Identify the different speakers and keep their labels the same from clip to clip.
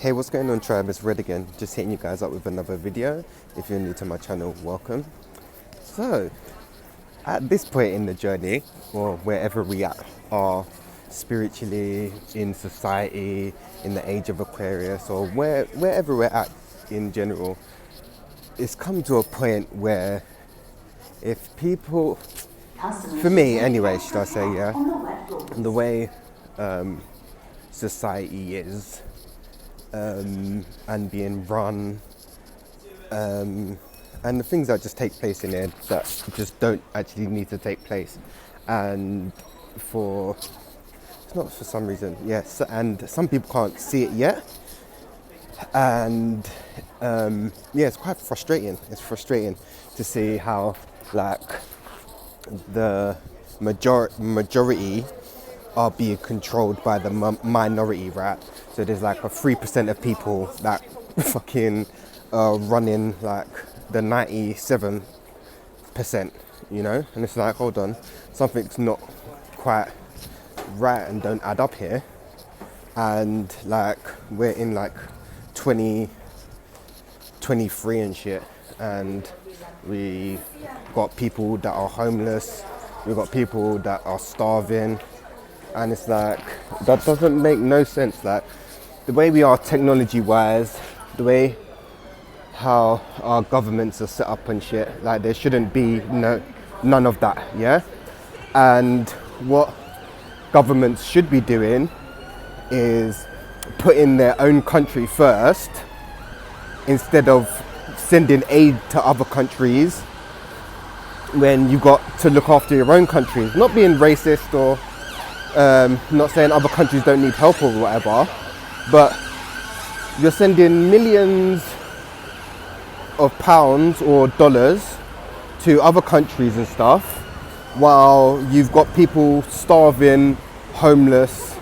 Speaker 1: Hey, what's going on, tribe? It's Red again, just hitting you guys up with another video. If you're new to my channel, welcome. So, at this point in the journey, or wherever we are spiritually, in society, in the age of Aquarius, or wherever we're at in general, it's come to a point where if people, for me anyway, should I say, yeah, the way society is, and being run, and the things that just take place in there that just don't actually need to take place, and it's not for some reason, yes, and some people can't see it yet, and yeah, it's quite frustrating. It's frustrating to see how like the majority are being controlled by the minority, right? So there's like a 3% of people that fucking running like the 97%, you know? And it's like, hold on, something's not quite right and don't add up here. And like we're in like 2023 and shit, and we got people that are homeless, we got people that are starving, and it's like, that doesn't make no sense. Like the way we are technology wise, the way how our governments are set up and shit, like there shouldn't be none of that, yeah? And what governments should be doing is putting their own country first instead of sending aid to other countries when you got to look after your own countries. Not being racist or not saying other countries don't need help or whatever, but you're sending millions of pounds or dollars to other countries and stuff while you've got people starving, homeless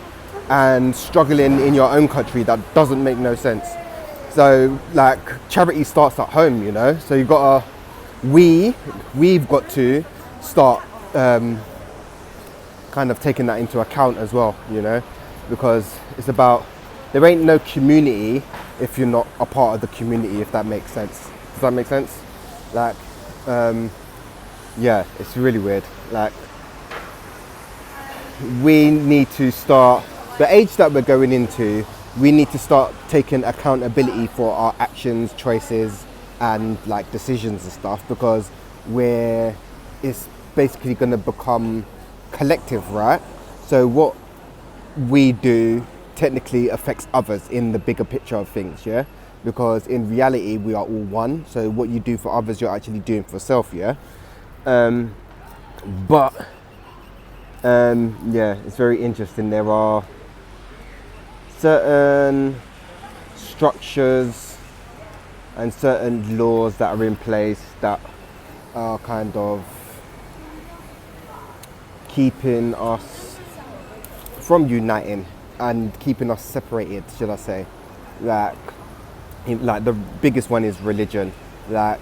Speaker 1: and struggling in your own country. That doesn't make no sense. So like charity starts at home, you know, so we've got to start kind of taking that into account as well, you know, because it's about, there ain't no community if you're not a part of the community, if that makes sense. Does that make sense? Like, yeah, it's really weird. Like, we need to start, the age that we're going into, we need to start taking accountability for our actions, choices, and like decisions and stuff, because it's basically going to become collective, right? So what we do technically affects others in the bigger picture of things, yeah? Because in reality we are all one, so what you do for others you're actually doing for self, yeah? But yeah, it's very interesting. There are certain structures and certain laws that are in place that are kind of keeping us from uniting and keeping us separated, should I say. Like the biggest one is religion. Like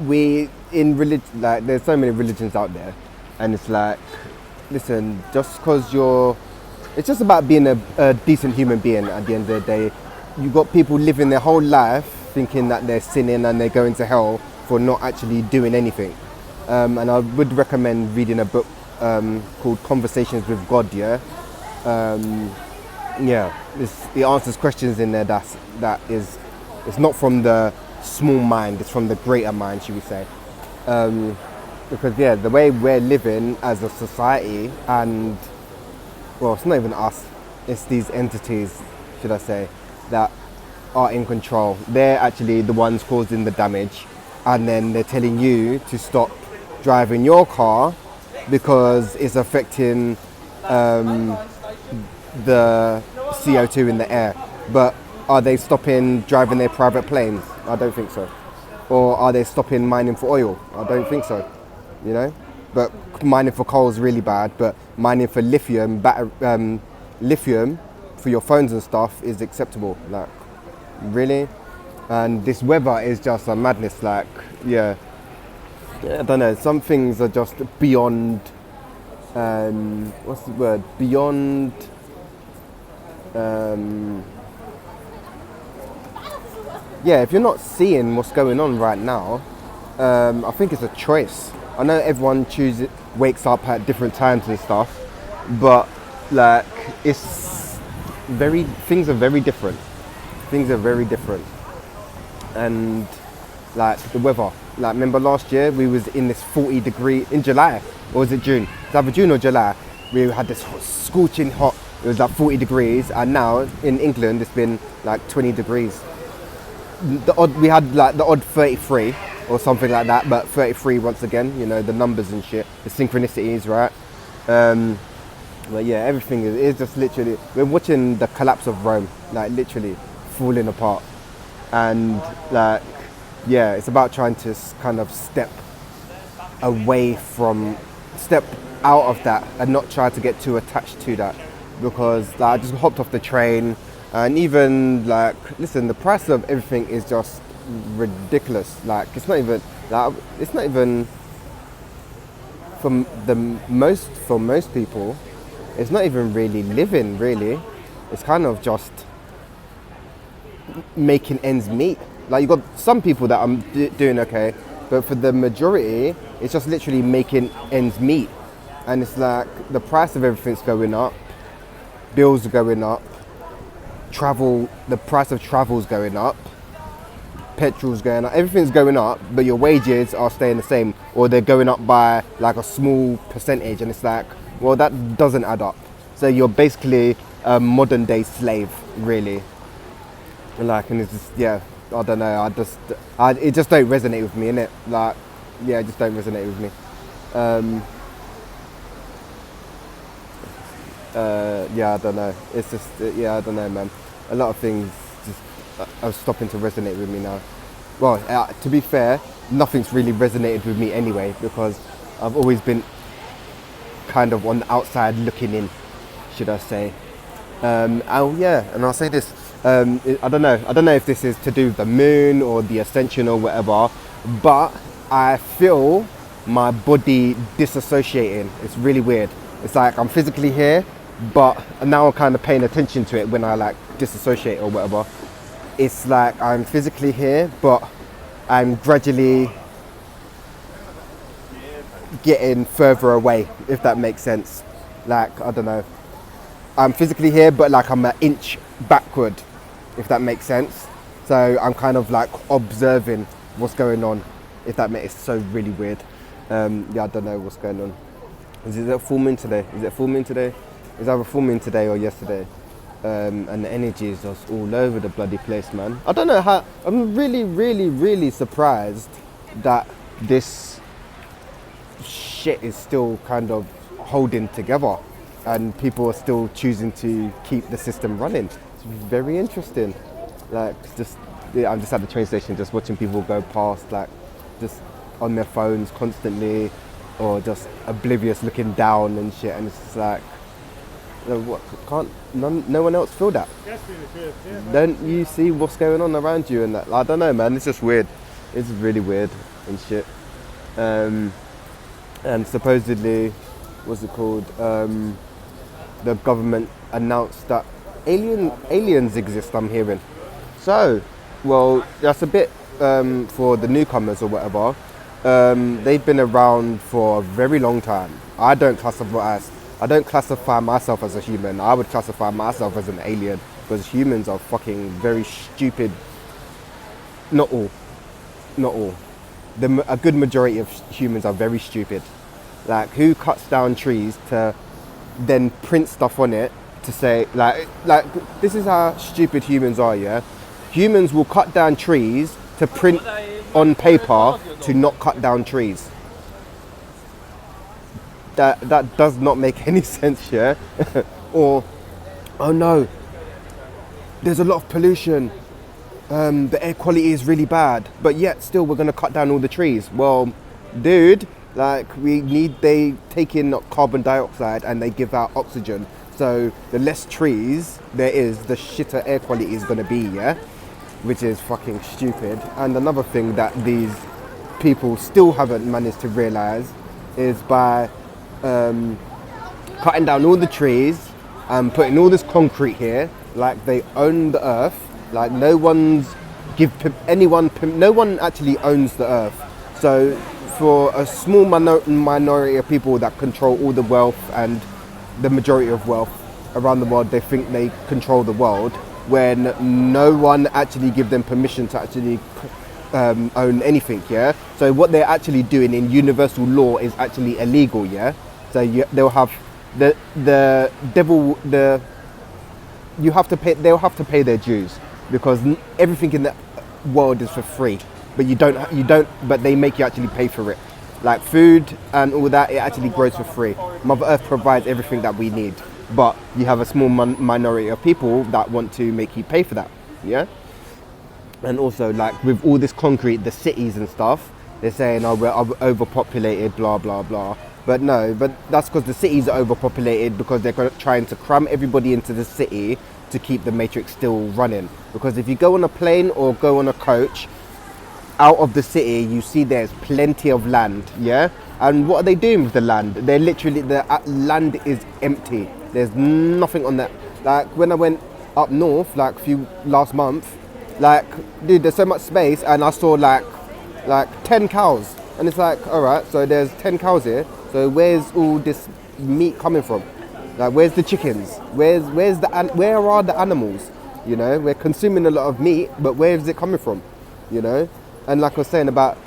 Speaker 1: like there's so many religions out there, and it's like, listen, just because it's just about being a decent human being at the end of the day. You got people living their whole life thinking that they're sinning and they're going to hell for not actually doing anything. And I would recommend reading a book called Conversations with God, yeah? Yeah, it answers questions in there it's not from the small mind, it's from the greater mind, should we say. Because yeah, the way we're living as a society, and well, it's not even us, it's these entities, should I say, that are in control. They're actually the ones causing the damage, and then they're telling you to stop driving your car because it's affecting the CO2 in the air. But are they stopping driving their private planes? I don't think so. Or are they stopping mining for oil? I don't think so, you know? But mining for coal is really bad, but mining for lithium for your phones and stuff is acceptable. Like, really? And this weather is just a madness. Like, yeah, I don't know, some things are just beyond what's the word, beyond yeah, if you're not seeing what's going on right now, I think it's a choice. I know everyone wakes up at different times and stuff, but like it's things are very different. Things are very different, and like the weather. Like remember last year we was in this 40 degree in July, or was it June? It's either June or July. We had this scorching hot. It was like 40 degrees, and now in England it's been like 20 degrees. We had like the odd 33 or something like that, but 33 once again, you know, the numbers and shit, the synchronicities, right? But yeah, everything is just literally, we're watching the collapse of Rome, like literally falling apart. And like, yeah, it's about trying to kind of step out of that and not try to get too attached to that, because like, I just hopped off the train. And even like, listen, the price of everything is just ridiculous. Like, it's not even for most people, it's not even really living. Really, it's kind of just making ends meet. Like, you got some people that are doing okay, but for the majority, it's just literally making ends meet. And it's like the price of everything's going up, bills are going up. The price of travel's going up, petrol's going up, everything's going up, but your wages are staying the same, or they're going up by like a small percentage, and it's like, well, that doesn't add up. So you're basically a modern day slave, really. Like, and it's just, yeah, I don't know, it just don't resonate with me, innit? Like, yeah, it just don't resonate with me. Yeah, I don't know. It's just, yeah, I don't know, man. A lot of things just are stopping to resonate with me now. Well, to be fair, nothing's really resonated with me anyway, because I've always been kind of on the outside looking in, should I say. Oh yeah, and I'll say this. I don't know if this is to do with the moon or the ascension or whatever, but I feel my body disassociating. It's really weird. It's like I'm physically here, but now I'm kind of paying attention to it when I like disassociate or whatever. It's like I'm physically here, but I'm gradually getting further away, if that makes sense. Like, I don't know. I'm physically here, but like I'm an inch backward, if that makes sense. So I'm kind of like observing what's going on, if that makes it so really weird. Yeah, I don't know what's going on. Is it a full moon today? It's either full moon today or yesterday. And the energy is just all over the bloody place, man. I don't know how, I'm really, really, really surprised that this shit is still kind of holding together and people are still choosing to keep the system running. It's very interesting. Like, I'm just at the train station just watching people go past, like, just on their phones constantly, or just oblivious looking down and shit, and it's just like, no one else feel that? Don't you see what's going on around you and that? I don't know, man, it's just weird. It's really weird and shit. And supposedly, what's it called? The government announced that aliens exist, I'm hearing. So, well, that's a bit for the newcomers or whatever. They've been around for a very long time. I don't classify myself as a human. I would classify myself as an alien, because humans are fucking very stupid. Not all. A good majority of humans are very stupid. Like, who cuts down trees to then print stuff on it to say, like this is how stupid humans are, yeah? Humans will cut down trees to print on paper to not cut down trees. That does not make any sense, yeah? Or, oh no, there's a lot of pollution, the air quality is really bad, but yet still we're gonna cut down all the trees. Well, dude, like, they take in carbon dioxide and they give out oxygen. So the less trees there is, the shitter air quality is gonna be, yeah? Which is fucking stupid. And another thing that these people still haven't managed to realize is by cutting down all the trees and putting all this concrete here, like they own the earth, like no one's no one actually owns the earth. So for a small minority of people that control all the wealth and the majority of wealth around the world, they think they control the world, when no one actually give them permission to actually own anything. Yeah. So what they're actually doing in universal law is actually illegal. Yeah. So they'll have they'll have to pay their dues, because everything in the world is for free, but but they make you actually pay for it. Like food and all that, it actually grows for free. Mother Earth provides everything that we need, but you have a small minority of people that want to make you pay for that. Yeah. And also, like with all this concrete, the cities and stuff, they're saying, oh, we're overpopulated, blah blah blah. But no, but that's because the cities are overpopulated, because they're trying to cram everybody into the city to keep the matrix still running. Because if you go on a plane or go on a coach out of the city, you see there's plenty of land. Yeah. And what are they doing with the land? They're literally, the land is empty. There's nothing on that. Like when I went up north, like last month, like, dude, there's so much space, and I saw like 10 cows, and it's like, all right, so there's 10 cows here, so where's all this meat coming from? Like, where's the chickens? where are the animals? You know, we're consuming a lot of meat, but where is it coming from? You know. And like I was saying about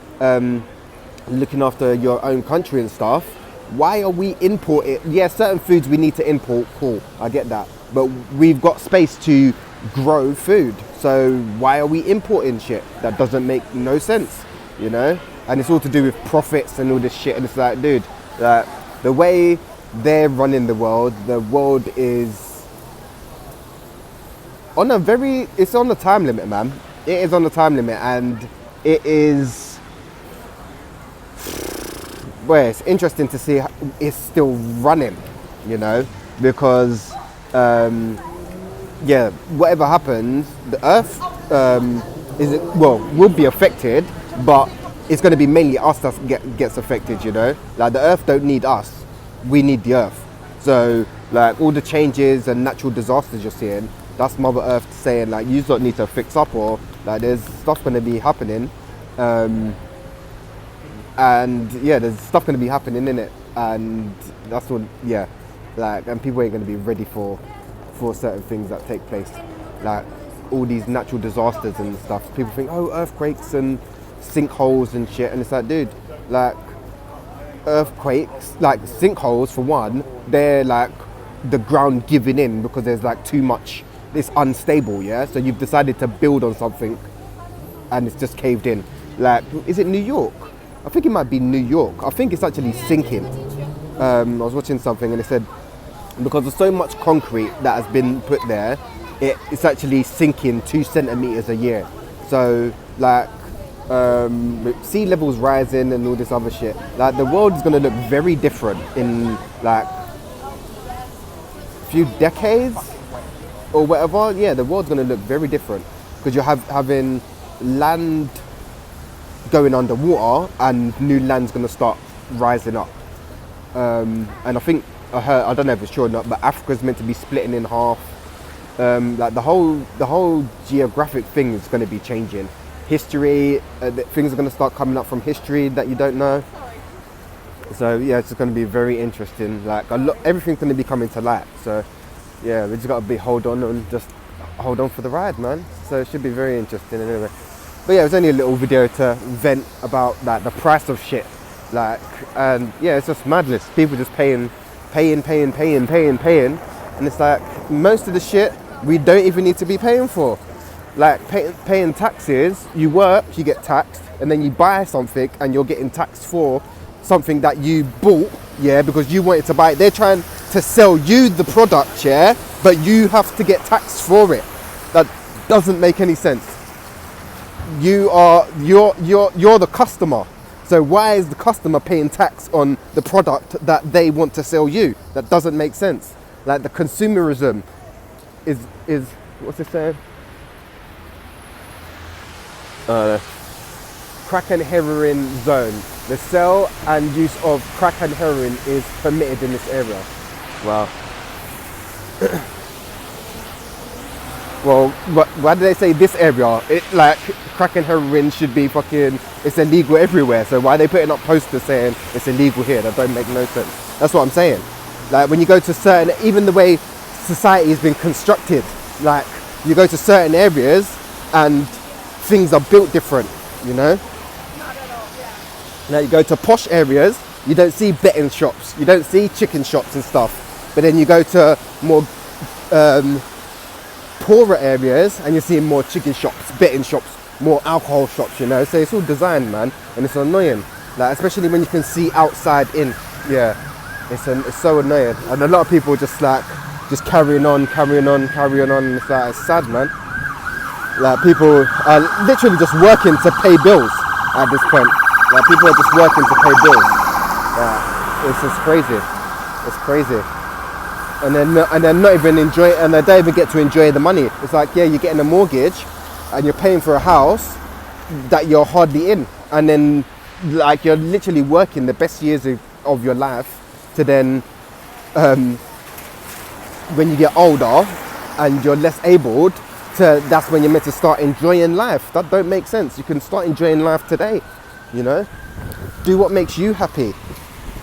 Speaker 1: looking after your own country and stuff, why are we importing? Yeah, certain foods we need to import, cool, I get that, but we've got space to grow food, so why are we importing shit? That doesn't make no sense, you know. And it's all to do with profits and all this shit, and it's like, dude, the way they're running the world is on it's on a time limit, man. It is on a time limit, and it is, well, it's interesting to see how it's still running, you know, because yeah, whatever happens, the Earth will be affected, but it's going to be mainly us that gets affected, you know. Like the Earth don't need us, we need the Earth. So like all the changes and natural disasters you're seeing, that's Mother Earth saying like, you don't need to fix up, or like there's stuff going to be happening, and yeah, there's stuff going to be happening in it, and that's what, yeah, like, and people ain't going to be ready for certain things that take place, like all these natural disasters and stuff. People think, oh, earthquakes and sinkholes and shit, and it's like, dude, like earthquakes, like sinkholes for one, they're like the ground giving in because there's like too much, it's unstable, yeah, so you've decided to build on something and it's just caved in. Like, is it New York? I think it might be New York. I think it's actually sinking. I was watching something and it said because there's so much concrete that has been put there, it's actually sinking 2 centimeters a year. So like sea levels rising and all this other shit, like the world is going to look very different in like a few decades or whatever. Yeah, the world's going to look very different because you're having land going underwater and new land's going to start rising up. And I think I don't know if it's true or not, but Africa's meant to be splitting in half. Like the whole geographic thing is going to be changing. History, things are going to start coming up from history that you don't know. So yeah, it's going to be very interesting. Like everything's going to be coming to light. So yeah, we just got to hold on for the ride, man. So it should be very interesting anyway. But yeah, it was only a little video to vent about like the price of shit. Like, and yeah, it's just madness. People just paying, and it's like most of the shit we don't even need to be paying for. Like paying taxes, you work, you get taxed, and then you buy something and you're getting taxed for something that you bought, yeah, because you wanted to buy it. They're trying to sell you the product, yeah, but you have to get taxed for it. That doesn't make any sense. You're the customer. So why is the customer paying tax on the product that they want to sell you? That doesn't make sense. Like the consumerism is what's it saying? Crack and heroin zone. The sale and use of crack and heroin is permitted in this area. Wow. Well, why do they say this area? It like crack and heroin should be fucking. It's illegal everywhere. So why are they putting up posters saying it's illegal here? That don't make no sense. That's what I'm saying. Like when you go to certain, even the way society has been constructed, like you go to certain areas and things are built different. You know. Now you go to posh areas, you don't see betting shops, you don't see chicken shops and stuff. But then you go to more poorer areas and you're seeing more chicken shops, betting shops, more alcohol shops, you know. So it's all designed, man, and it's annoying. Like especially when you can see outside in. Yeah, it's so annoying. And a lot of people just carrying on. And it's like, it's sad, man. Like people are literally just working to pay bills at this point. Like people are just working to pay bills. It's just crazy. It's crazy. And they're not even enjoying, and they don't even get to enjoy the money. It's like, yeah, you're getting a mortgage and you're paying for a house that you're hardly in. And then like you're literally working the best years of your life to then when you get older and you're less able to, that's when you're meant to start enjoying life. That don't make sense. You can start enjoying life today. You know, do what makes you happy.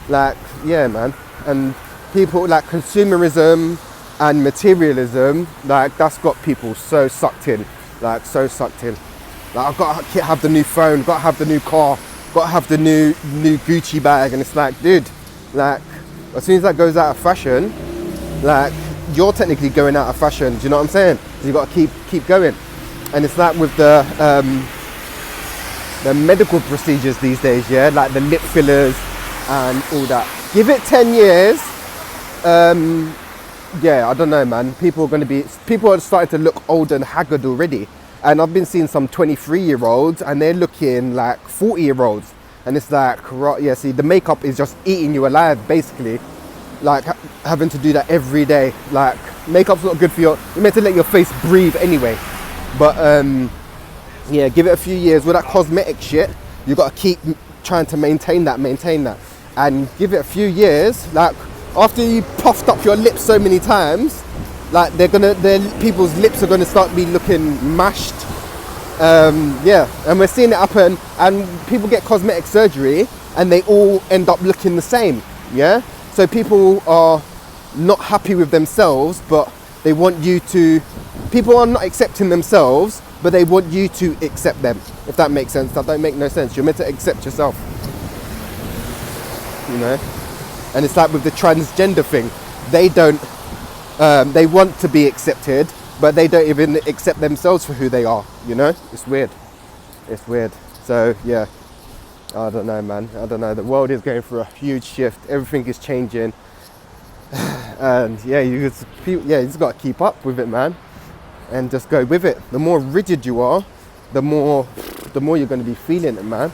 Speaker 1: Like, yeah, man. And people like consumerism and materialism, like that's got people so sucked in. Like so sucked in. Like I've got to have the new phone, got to have the new car, got to have the new Gucci bag, and it's like, dude, like as soon as that goes out of fashion, like you're technically going out of fashion. Do you know what I'm saying? So you got to keep going. And it's like with the medical procedures these days, yeah, like the lip fillers and all that. Give it 10 years, yeah, I don't know, man. People are starting to look old and haggard already. And I've been seeing some 23-year-olds and they're looking like 40-year-olds. And it's like, yeah, see, the makeup is just eating you alive, basically. Like having to do that every day. Like makeup's not good for you're meant to let your face breathe anyway. But yeah, give it a few years with that cosmetic shit. You got to keep trying to maintain that, and give it a few years. Like after you puffed up your lips so many times, like people's lips are gonna start be looking mashed. Yeah, and we're seeing it happen. And people get cosmetic surgery, and they all end up looking the same. Yeah, so people are not happy with themselves, but they want you to. People are not accepting themselves, but they want you to accept them, if that makes sense. That don't make no sense. You're meant to accept yourself, you know. And it's like with the transgender thing, they don't, they want to be accepted, but they don't even accept themselves for who they are, you know. It's weird. So yeah, I don't know, man. I don't know. The world is going through a huge shift. Everything is changing, and yeah, you just got to keep up with it, man. And just go with it. The more rigid you are, the more you're going to be feeling it, man.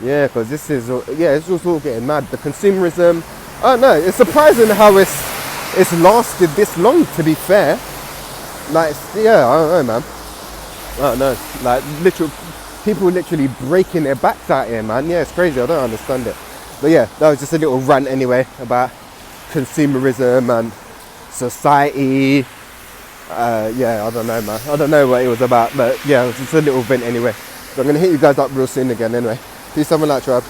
Speaker 1: Yeah, because it's just all getting mad. The consumerism, I don't know. It's surprising how it's lasted this long. To be fair, like yeah, I don't know, man. I don't know. Like people literally breaking their backs out here, man. Yeah, it's crazy. I don't understand it. But yeah, that was just a little rant anyway about consumerism and society. Yeah, I don't know, man. I don't know what it was about, but yeah, it was just a little vent anyway. So I'm going to hit you guys up real soon again anyway. Peace, someone like tribe.